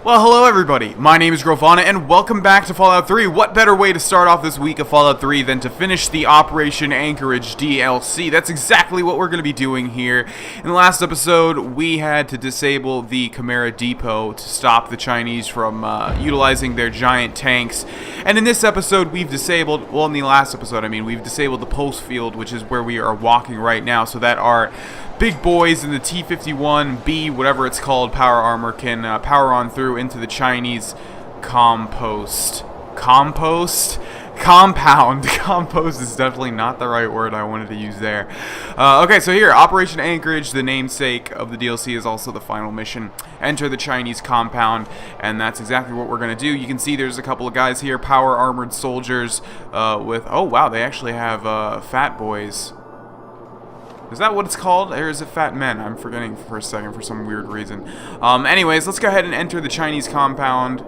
Well, hello everybody, my name is Grohlvana, and welcome back to Fallout 3. What better way to start off this week of Fallout 3 than to finish the Operation Anchorage DLC? That's exactly what we're going to be doing here. In the last episode, we had to disable the Chimera Depot to stop the Chinese from utilizing their giant tanks. And in this episode, we've disabled, well in the last episode I mean, we've disabled the post field, which is where we are walking right now, so that our big boys in the T-51B, whatever it's called, power armor can power on through into the Chinese compound. Compost is definitely not the right word I wanted to use there. Okay, so here, Operation Anchorage, the namesake of the DLC, is also the final mission. Enter the Chinese compound, and that's exactly what we're going to do. You can see there's a couple of guys here, power armored soldiers with, oh wow, they actually have fat boys. Is that what it's called? Or is it fat men? I'm forgetting for a second for some weird reason. Anyways, let's go ahead and enter the Chinese compound.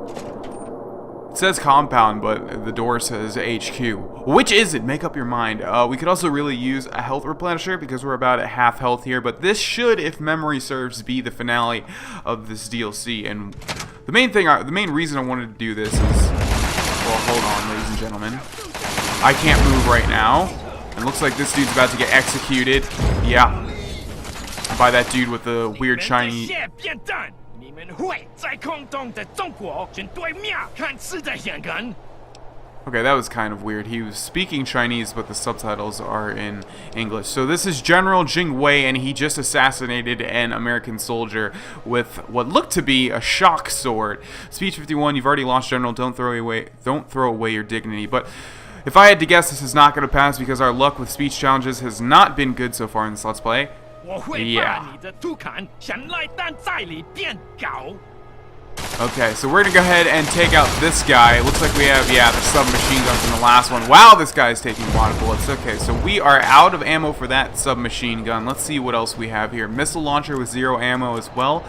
It says compound, but the door says HQ. Which is it? Make up your mind. We could also really use a health replenisher because we're about at half health here. But this should, if memory serves, be the finale of this DLC. And the main reason I wanted to do this is, well, hold on, ladies and gentlemen. I can't move right now. And looks like this dude's about to get executed. Yeah. By that dude with the weird shiny... Okay, that was kind of weird. He was speaking Chinese, but the subtitles are in English. So this is General Jing Wei, and he just assassinated an American soldier with what looked to be a shock sword. Speech 51, you've already lost, General. Don't throw away your dignity. But if I had to guess, this is not going to pass because our luck with speech challenges has not been good so far in this Let's Play. Yeah. Okay, so we're going to go ahead and take out this guy. It looks like we have, yeah, the submachine gun from the last one. Wow, this guy's taking a lot of bullets. Okay, so we are out of ammo for that submachine gun. Let's see what else we have here. Missile launcher with 0 ammo as well.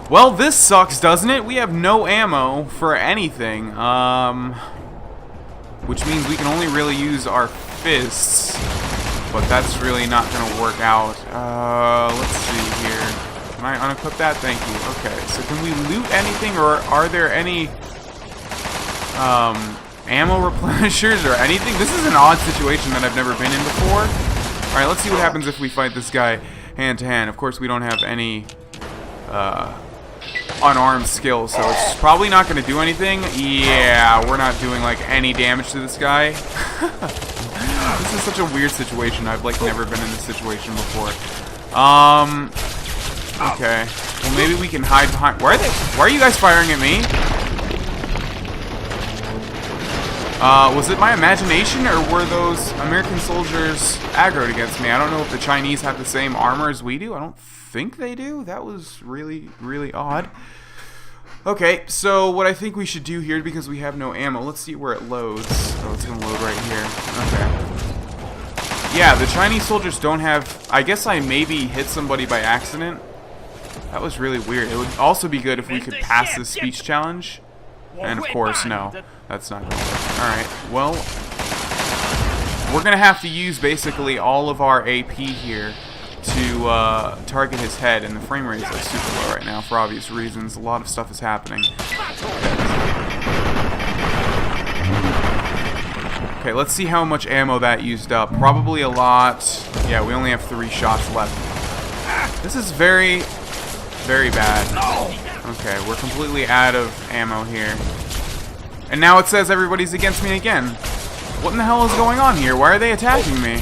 Well, this sucks, doesn't it? We have no ammo for anything. Which means we can only really use our fists, but that's really not going to work out. Let's see here. Can I unequip that? Thank you. Okay, so can we loot anything, or are there any ammo replenishers or anything? This is an odd situation that I've never been in before. Alright, let's see what happens if we fight this guy hand to hand. Of course, we don't have any unarmed skill, so it's probably not going to do anything. Yeah, we're not doing like any damage to this guy. This is such a weird situation. I've like never been in this situation before. Okay. Well, maybe we can hide behind. Why are you guys firing at me? Was it my imagination, or were those American soldiers aggroed against me? I don't know if the Chinese have the same armor as we do. I don't think they do. That was really, really odd. Okay, so what I think we should do here, because we have no ammo, let's see where it loads. Oh, it's going to load right here. Okay. Yeah, the Chinese soldiers don't have... I guess I maybe hit somebody by accident. That was really weird. It would also be good if we could pass this speech challenge. And of course, no. That's not going to work. Alright, well, we're going to have to use basically all of our AP here to target his head, and the frame rate is like super low right now for obvious reasons. A lot of stuff is happening. Okay, let's see how much ammo that used up. Probably a lot. Yeah, we only have 3 shots left. This is very, very bad. Okay, we're completely out of ammo here. And now it says everybody's against me again. What in the hell is going on here? Why are they attacking me?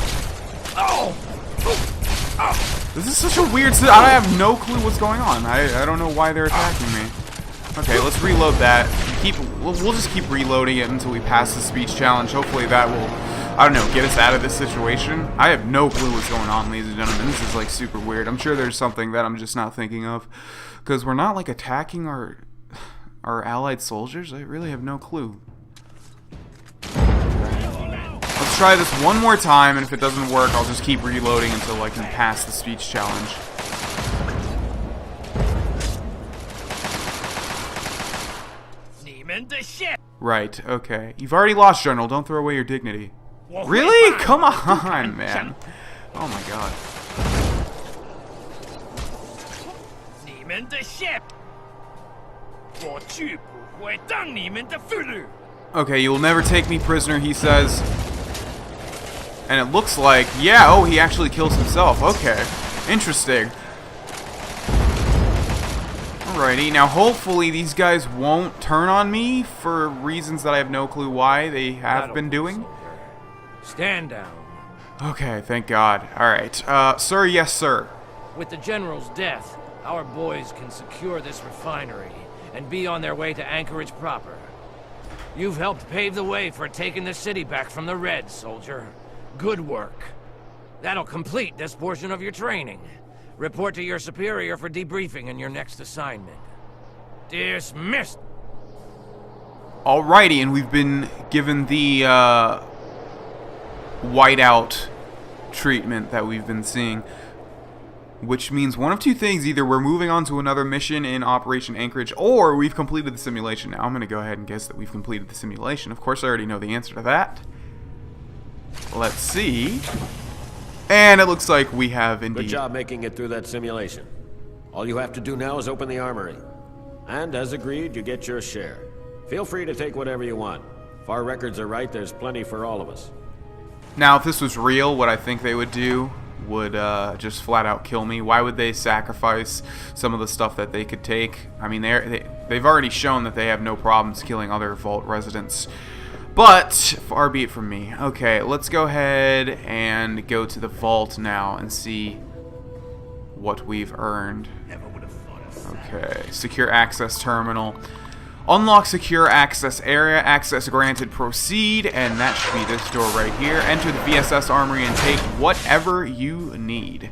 This is such a weird... I have no clue what's going on. I don't know why they're attacking me. Okay, let's reload that. We'll just keep reloading it until we pass the speech challenge. Hopefully that will, I don't know, get us out of this situation. I have no clue what's going on, ladies and gentlemen. This is like super weird. I'm sure there's something that I'm just not thinking of. Because we're not like attacking our allied soldiers. I really have no clue. Let's try this one more time, and if it doesn't work, I'll just keep reloading until I can pass the speech challenge. Right, okay. You've already lost, General. Don't throw away your dignity. Really? Come on, man. Oh my god. Okay, you will never take me prisoner, he says. And it looks like, yeah, oh, he actually kills himself. Okay, interesting. Alrighty, now hopefully these guys won't turn on me for reasons that I have no clue why they have been doing. Stand down. Okay, thank God. Alright, sir, yes, sir. With the General's death, our boys can secure this refinery and be on their way to Anchorage proper. You've helped pave the way for taking the city back from the Reds, soldier. Good work. That'll complete this portion of your training. Report to your superior for debriefing in your next assignment. Dismissed! Alrighty, and we've been given the whiteout treatment that we've been seeing. Which means one of two things. Either we're moving on to another mission in Operation Anchorage, or we've completed the simulation. Now, I'm going to go ahead and guess that we've completed the simulation. Of course, I already know the answer to that. Let's see. And it looks like we have indeed. Good job making it through that simulation. All you have to do now is open the armory. And as agreed, you get your share. Feel free to take whatever you want. If our records are right, there's plenty for all of us. Now, if this was real, what I think they would do would just flat out kill me. Why would they sacrifice some of the stuff that they could take? I mean, they've already shown that they have no problems killing other Vault residents. But, far be it from me. Okay, let's go ahead and go to the Vault now and see what we've earned. Okay, secure access terminal. Unlock secure access area. Access granted. Proceed. And that should be this door right here. Enter the BSS Armory and take whatever you need.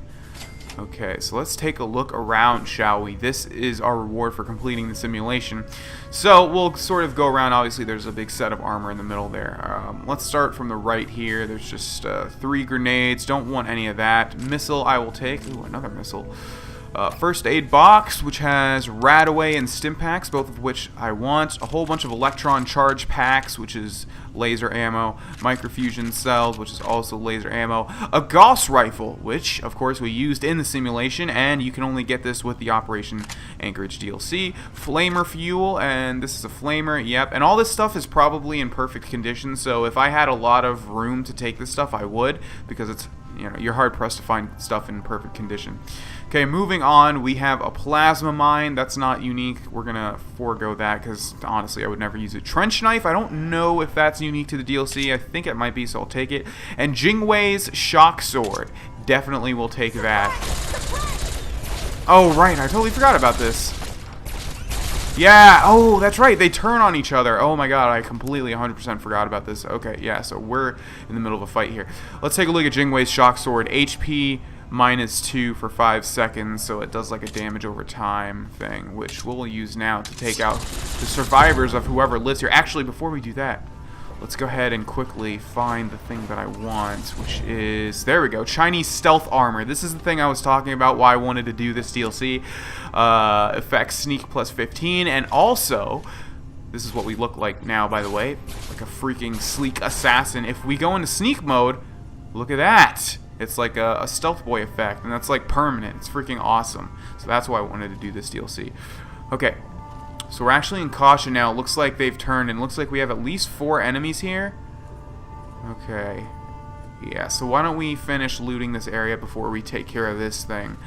Okay, so let's take a look around, shall we? This is our reward for completing the simulation. So we'll sort of go around. Obviously, there's a big set of armor in the middle there. Let's start from the right here. There's just 3 grenades. Don't want any of that. Missile I will take. Ooh, another missile. First aid box, which has Radaway and stim packs, both of which I want. A whole bunch of electron charge packs, which is laser ammo. Microfusion cells, which is also laser ammo. A Gauss rifle, which, of course, we used in the simulation, and you can only get this with the Operation Anchorage DLC. Flamer fuel, and this is a flamer, yep. And all this stuff is probably in perfect condition, so if I had a lot of room to take this stuff, I would, because it's, you know, you're hard pressed to find stuff in perfect condition. Okay, moving on, we have a plasma mine. That's not unique. We're gonna forego that because honestly, I would never use a trench knife. I don't know if that's unique to the DLC. I think it might be, so I'll take it. And Jingwei's shock sword. Definitely will take that. Oh, right, I totally forgot about this. Yeah, oh, that's right, they turn on each other. Oh my god, I completely 100% forgot about this. Okay, yeah, so we're in the middle of a fight here. Let's take a look at Jingwei's shock sword. HP -2 for 5 seconds, so it does like a damage over time thing, which we'll use now to take out the survivors of whoever lives here. Actually, before we do that, let's go ahead and quickly find the thing that I want, which is, there we go, Chinese stealth armor. This is the thing I was talking about, why I wanted to do this DLC. Effects sneak +15, and also, this is what we look like now, by the way, like a freaking sleek assassin. If we go into sneak mode, look at that. It's like a stealth boy effect, and that's like permanent. It's freaking awesome. So that's why I wanted to do this DLC. Okay, so we're actually in caution now. It looks like they've turned, and it looks like we have at least 4 enemies here. Okay, yeah, so why don't we finish looting this area before we take care of this thing,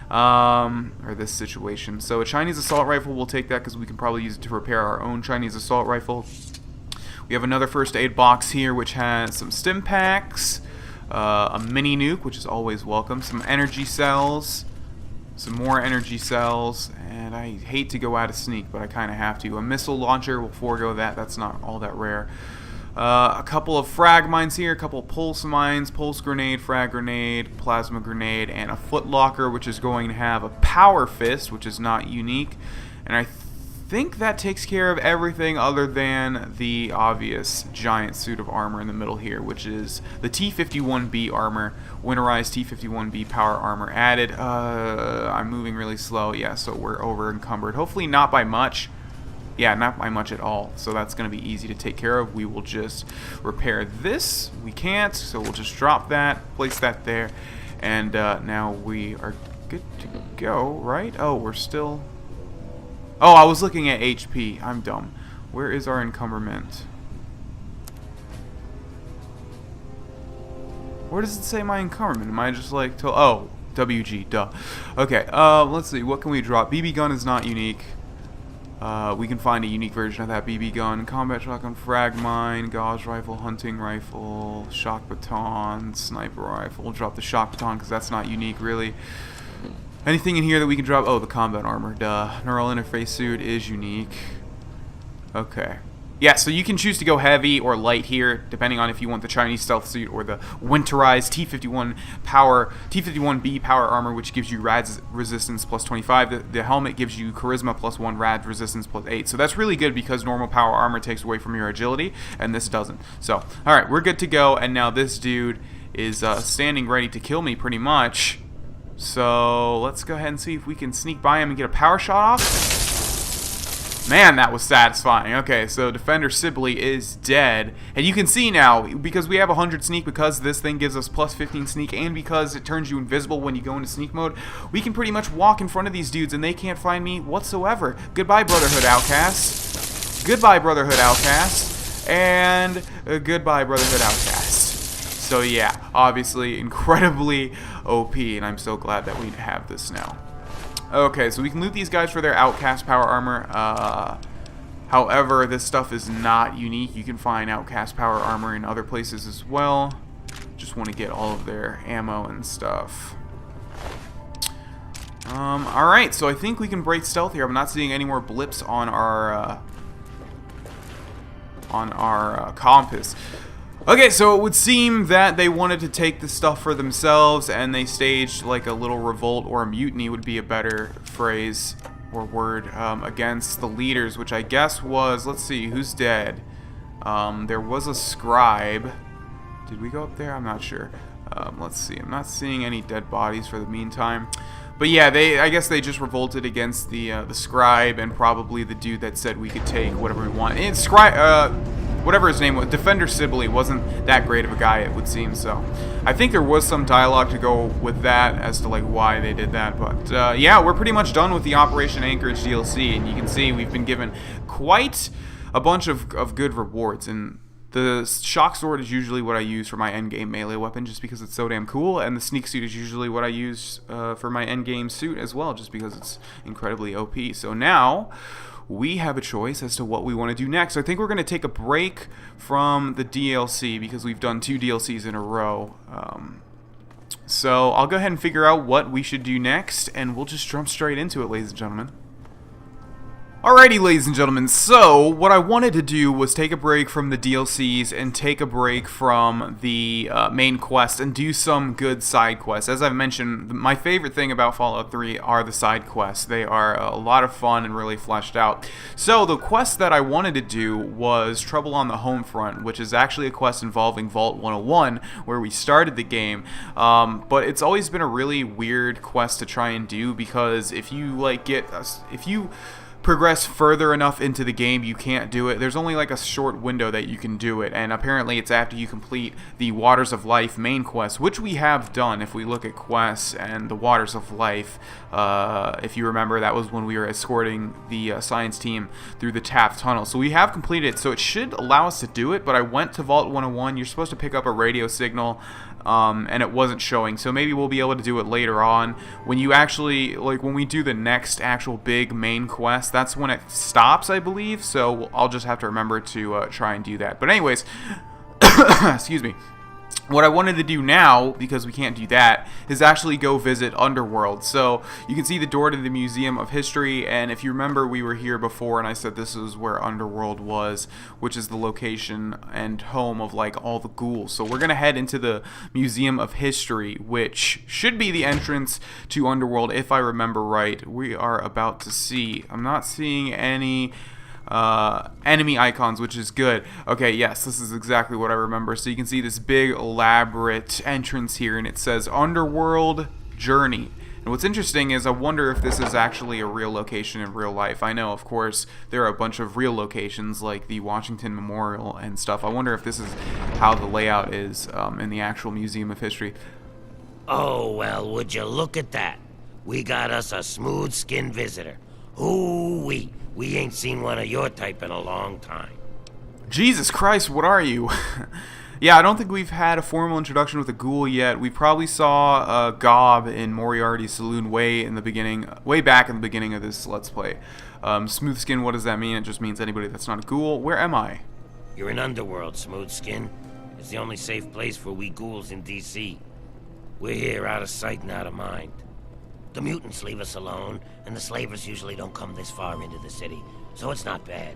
or this situation. So a Chinese assault rifle, we'll take that because we can probably use it to repair our own Chinese assault rifle. We have another first aid box here, which has some stim packs. A mini nuke, which is always welcome. Some energy cells. Some more energy cells. And I hate to go out of sneak, but I kind of have to. A missile launcher, we'll forego that. That's not all that rare. A couple of frag mines here. A couple of pulse mines. Pulse grenade, frag grenade, plasma grenade, and a foot locker, which is going to have a power fist, which is not unique. And I think that takes care of everything other than the obvious giant suit of armor in the middle here, which is the T-51B armor, winterized T-51B power armor added. I'm moving really slow, yeah, so we're over encumbered. Hopefully not by much. Yeah, not by much at all, so that's going to be easy to take care of. We will just repair this. We can't, so we'll just drop that, place that there, and now we are good to go, right? Oh, we're still... Oh, I was looking at HP. I'm dumb. Where is our encumberment? Where does it say my encumberment? Am I just like to... Oh, WG, duh. Okay, let's see. What can we drop? BB gun is not unique. We can find a unique version of that BB gun. Combat shotgun, frag mine, gauge rifle, hunting rifle, shock baton, sniper rifle. We'll drop the shock baton because that's not unique, really. Anything in here that we can drop? Oh, the combat armor, duh. Neural interface suit is unique. Okay. Yeah, so you can choose to go heavy or light here, depending on if you want the Chinese stealth suit or the winterized T51B power armor, which gives you rad resistance plus 25. The helmet gives you charisma plus 1, rad resistance plus 8. So that's really good because normal power armor takes away from your agility, and this doesn't. So, all right, we're good to go, and now this dude is standing ready to kill me pretty much. So let's go ahead and see if we can sneak by him and get a power shot off. Man, that was satisfying. Okay, so Defender Sibley is dead. And you can see now, because we have 100 sneak, because this thing gives us plus 15 sneak, and because it turns you invisible when you go into sneak mode, we can pretty much walk in front of these dudes and they can't find me whatsoever. Goodbye, Brotherhood Outcasts. Goodbye, Brotherhood Outcasts. And goodbye, Brotherhood Outcasts. So yeah, obviously incredibly OP, and I'm so glad that we have this now. Okay, so we can loot these guys for their Outcast power armor. However, this stuff is not unique. You can find Outcast power armor in other places as well. Just want to get all of their ammo and stuff. Alright, so I think we can break stealth here. I'm not seeing any more blips on our compass. Okay, so it would seem that they wanted to take the stuff for themselves, and they staged like a little revolt, or a mutiny would be a better phrase or word, against the leaders, which I guess was, let's see, who's dead? There was a scribe. Did we go up there? I'm not sure. Let's see. I'm not seeing any dead bodies for the meantime. But yeah, I guess they just revolted against the scribe and probably the dude that said we could take whatever we want. And whatever his name was, Defender Sibley wasn't that great of a guy, it would seem. So I think there was some dialogue to go with that as to like why they did that. But yeah, we're pretty much done with the Operation Anchorage DLC, and you can see we've been given quite a bunch of good rewards. And the shock sword is usually what I use for my endgame melee weapon, just because it's so damn cool, and the sneak suit is usually what I use for my endgame suit as well, just because it's incredibly OP. So now we have a choice as to what we want to do next. I think we're going to take a break from the DLC because we've done 2 DLCs in a row. So I'll go ahead and figure out what we should do next, and we'll just jump straight into it, ladies and gentlemen. Alrighty, ladies and gentlemen, so what I wanted to do was take a break from the DLCs and take a break from the main quest and do some good side quests. As I've mentioned, my favorite thing about Fallout 3 are the side quests. They are a lot of fun and really fleshed out. So the quest that I wanted to do was Trouble on the Home Front, which is actually a quest involving Vault 101, where we started the game. But it's always been a really weird quest to try and do, because if you progress further enough into the game, you can't do it. There's only like a short window that you can do it, and apparently it's after you complete the Waters of Life main quest, which we have done. If we look at quests and the Waters of Life, if you remember, that was when we were escorting the science team through the Taft Tunnel. So we have completed it, so it should allow us to do it, but I went to Vault 101. You're supposed to pick up a radio signal, and it wasn't showing, so maybe we'll be able to do it later on. When you actually, like, when we do the next actual big main quest, that's when it stops, I believe, so I'll just have to remember to try and do that. But anyways, excuse me. What I wanted to do now, because we can't do that, is actually go visit Underworld. So you can see the door to the Museum of History, and if you remember, we were here before and I said this is where Underworld was, which is the location and home of like all the ghouls. So we're going to head into the Museum of History, which should be the entrance to Underworld if I remember right. We are about to see, I'm not seeing any enemy icons, which is good. Okay, yes, this is exactly what I remember. So you can see this big elaborate entrance here, and it says Underworld Journey. And what's interesting is I wonder if this is actually a real location in real life. I know, of course, there are a bunch of real locations like the Washington Memorial and stuff. I wonder if this is how the layout is in the actual Museum of History. Oh, well, would you look at that? We got us a smooth-skinned visitor. Ooh-wee. We ain't seen one of your type in a long time. Jesus Christ, what are you? Yeah, I don't think we've had a formal introduction with a ghoul yet. We probably saw Gob in Moriarty's saloon way back in the beginning of this Let's Play. Smooth skin, what does that mean? It just means anybody that's not a ghoul. Where am I? You're in Underworld, Smooth Skin. It's the only safe place for we ghouls in D.C. We're here out of sight and out of mind. The mutants leave us alone, and the slavers usually don't come this far into the city, so it's not bad.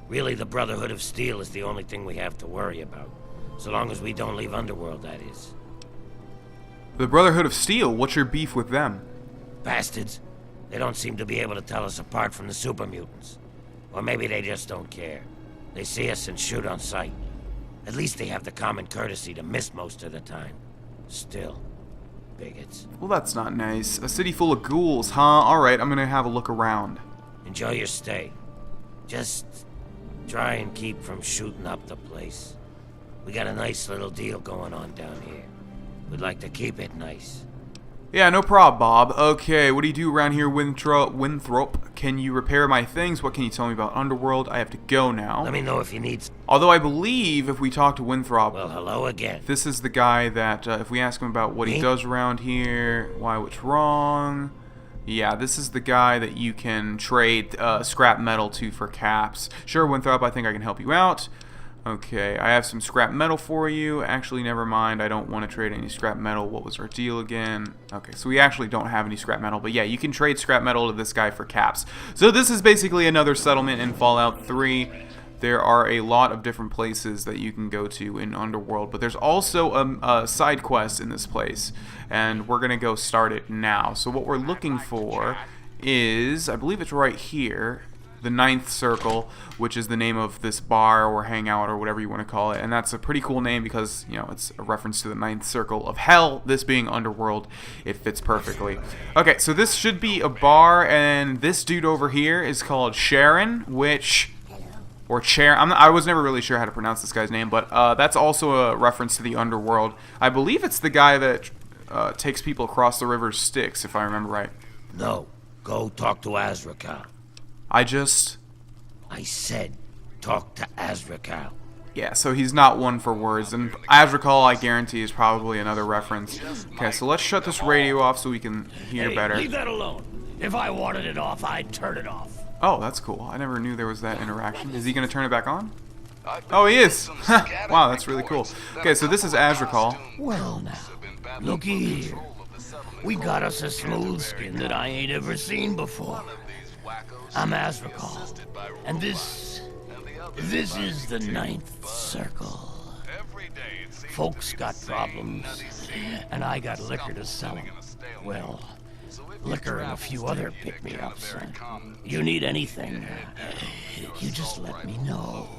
Really, the Brotherhood of Steel is the only thing we have to worry about. So long as we don't leave Underworld, that is. The Brotherhood of Steel? What's your beef with them? Bastards. They don't seem to be able to tell us apart from the super mutants. Or maybe they just don't care. They see us and shoot on sight. At least they have the common courtesy to miss most of the time. Still, bigots. Well, that's not nice. A city full of ghouls, huh? Alright, I'm gonna have a look around. Enjoy your stay. Just try and keep from shooting up the place. We got a nice little deal going on down here. We'd like to keep it nice. Yeah, no prob, Bob. Okay, what do you do around here, Winthrop? Can you repair my things? What can you tell me about Underworld? I have to go now. Let me know if you need... Although I believe if we talk to Winthrop... Well, hello again. This is the guy that, if we ask him about what he does around here, why what's wrong... Yeah, this is the guy that you can trade scrap metal to for caps. Sure, Winthrop, I think I can help you out. Okay, I have some scrap metal for you. Actually, never mind. I don't want to trade any scrap metal. What was our deal again? Okay, so we actually don't have any scrap metal. But yeah, you can trade scrap metal to this guy for caps. So this is basically another settlement in Fallout 3. There are a lot of different places that you can go to in Underworld. But there's also a side quest in this place. And we're going to go start it now. So what we're looking for is, I believe it's right here, the Ninth Circle, which is the name of this bar or hangout or whatever you want to call it. And that's a pretty cool name because, you know, it's a reference to the Ninth Circle of Hell, this being Underworld. It fits perfectly. Okay, so this should be a bar, and this dude over here is called Sharon, which... Or Sharon. I was never really sure how to pronounce this guy's name, but that's also a reference to the Underworld. I believe it's the guy that takes people across the river Styx, if I remember right. No, go talk to Azrakal. I said, talk to Azrakal. Yeah, so he's not one for words, and Azrakal, I guarantee, is probably another reference. Okay, so let's shut this radio off so we can hear better. Leave that alone. If I wanted it off, I'd turn it off. Oh, that's cool. I never knew there was that interaction. Is he going to turn it back on? Oh, he is! Wow, that's really cool. Okay, so this is Azrakal. Well now, looky here. We got us a smooth skin that I ain't ever seen before. I'm Azrakal, and this is the Ninth Circle. Folks got problems, and I got liquor to sell them. Well, liquor and a few other pick-me-ups. You need anything, you just let me know.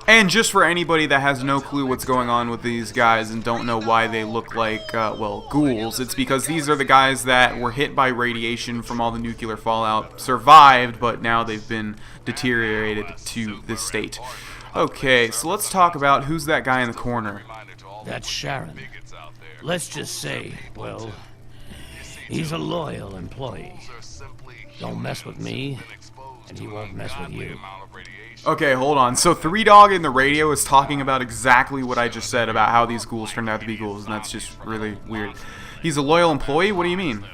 And just for anybody that has no clue what's going on with these guys and don't know why they look like, well, ghouls, it's because these are the guys that were hit by radiation from all the nuclear fallout, survived, but now they've been deteriorated to this state. Okay, so let's talk about who's that guy in the corner. That's Sharon. Let's just say, well, he's a loyal employee. Don't mess with me, and he won't mess with you. Okay, hold on. So 3Dog in the radio is talking about exactly what I just said about how these ghouls turned out to be ghouls, and that's just really weird. He's a loyal employee? What do you mean?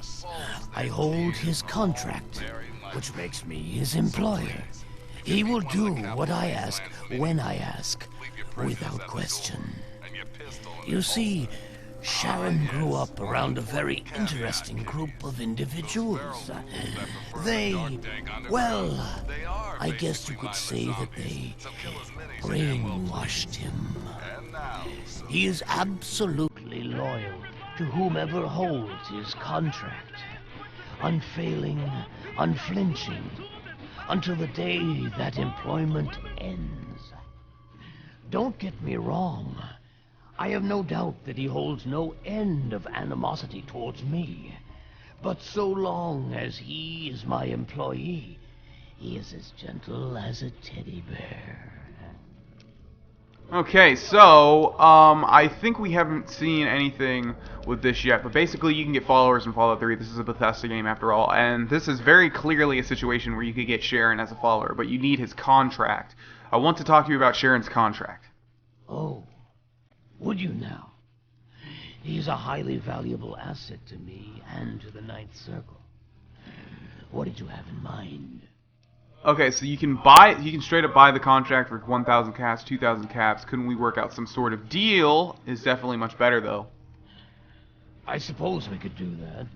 I hold his contract, which makes me his employer. He will do what I ask, when I ask, without question. You see, Sharon grew up around a very interesting group of individuals. Well, I guess you could say that they brainwashed him. He is absolutely loyal to whomever holds his contract. Unfailing, unflinching, until the day that employment ends. Don't get me wrong. I have no doubt that he holds no end of animosity towards me. But so long as he is my employee, he is as gentle as a teddy bear. Okay, so, I think we haven't seen anything with this yet, but basically you can get followers in Fallout 3. This is a Bethesda game after all, and this is very clearly a situation where you could get Sharon as a follower, but you need his contract. I want to talk to you about Sharon's contract. Oh, would you now? He's a highly valuable asset to me and to the Ninth Circle. What did you have in mind? Okay, so you can straight up buy the contract for 1,000 caps, 2,000 caps. Couldn't we work out some sort of deal? Is definitely much better, though. I suppose we could do that,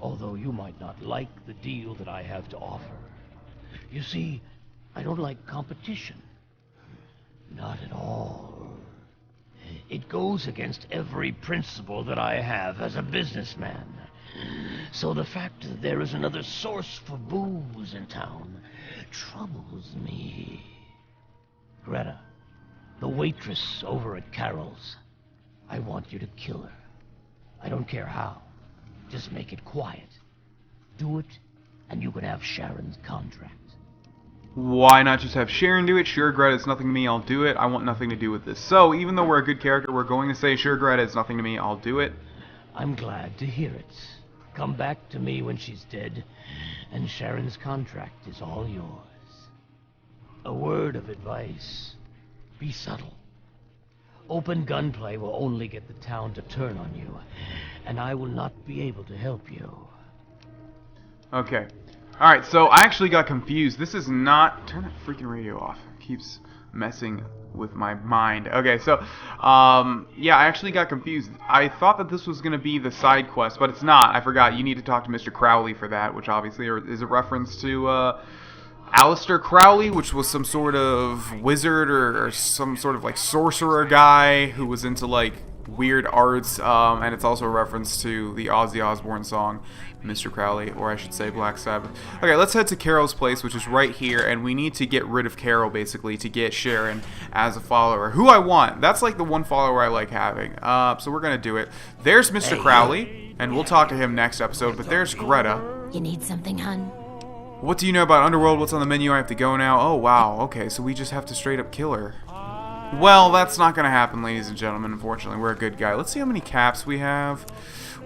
although you might not like the deal that I have to offer. You see, I don't like competition. Not at all. It goes against every principle that I have as a businessman. So the fact that there is another source for booze in town troubles me. Greta, the waitress over at Carol's, I want you to kill her. I don't care how. Just make it quiet. Do it, and you can have Sharon's contract. Why not just have Sharon do it? Sure, Greta, it's nothing to me, I'll do it. I want nothing to do with this. So, even though we're a good character, we're going to say, sure, Greta, it's nothing to me, I'll do it. I'm glad to hear it. Come back to me when she's dead, and Sharon's contract is all yours. A word of advice. Be subtle. Open gunplay will only get the town to turn on you, and I will not be able to help you. Okay. Alright, so I actually got confused. This is not... Turn that freaking radio off. It keeps messing with my mind. Okay, so, yeah, I actually got confused. I thought that this was going to be the side quest, but it's not. I forgot. You need to talk to Mr. Crowley for that, which obviously is a reference to, Aleister Crowley, which was some sort of wizard or some sort of, like, sorcerer guy who was into, like, weird arts, and it's also a reference to the Ozzy Osbourne song, Mr. Crowley, or I should say Black Sabbath. Okay, let's head to Carol's place, which is right here, and we need to get rid of Carol, basically, to get Sharon as a follower. Who I want. That's like the one follower I like having. So we're going to do it. There's Mr. Crowley, and we'll talk to him next episode, but there's Greta. You need something, hun? What do you know about Underworld? What's on the menu? I have to go now. Oh, wow. Okay, so we just have to straight up kill her. Well, that's not going to happen, ladies and gentlemen, unfortunately. We're a good guy. Let's see how many caps we have.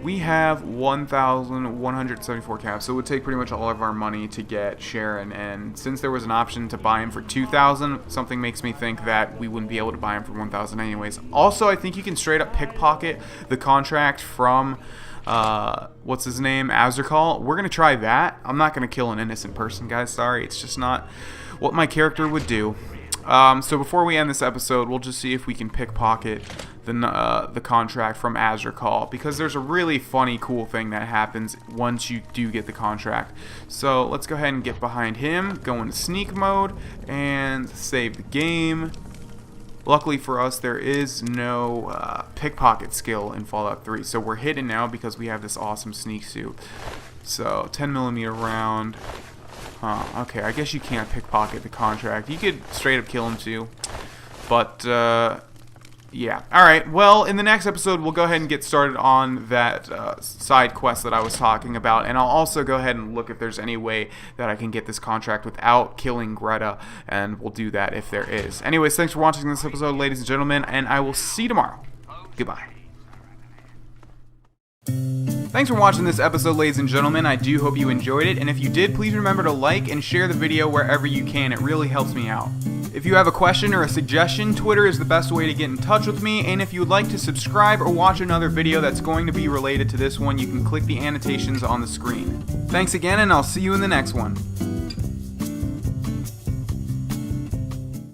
We have 1,174 caps, so it would take pretty much all of our money to get Sharon, and since there was an option to buy him for 2,000, something makes me think that we wouldn't be able to buy him for 1,000 anyways. Also, I think you can straight up pickpocket the contract from, what's his name, Azrakal. We're going to try that. I'm not going to kill an innocent person, guys, sorry. It's just not what my character would do. So before we end this episode, we'll just see if we can pickpocket the contract from Azrakal, because there's a really funny, cool thing that happens once you do get the contract. So let's go ahead and get behind him, go into sneak mode, and save the game. Luckily for us, there is no pickpocket skill in Fallout 3, so we're hidden now because we have this awesome sneak suit. So 10mm round. Okay, I guess you can't pickpocket the contract. You could straight up kill him too. But, yeah. Alright, well, in the next episode, we'll go ahead and get started on that side quest that I was talking about. And I'll also go ahead and look if there's any way that I can get this contract without killing Greta. And we'll do that if there is. Anyways, thanks for watching this episode, ladies and gentlemen. And I will see you tomorrow. Goodbye. Thanks for watching this episode, ladies and gentlemen. I do hope you enjoyed it, and if you did, please remember to like and share the video wherever you can. It really helps me out. If you have a question or a suggestion, Twitter is the best way to get in touch with me, and if you would like to subscribe or watch another video that's going to be related to this one, you can click the annotations on the screen. Thanks again, and I'll see you in the next one.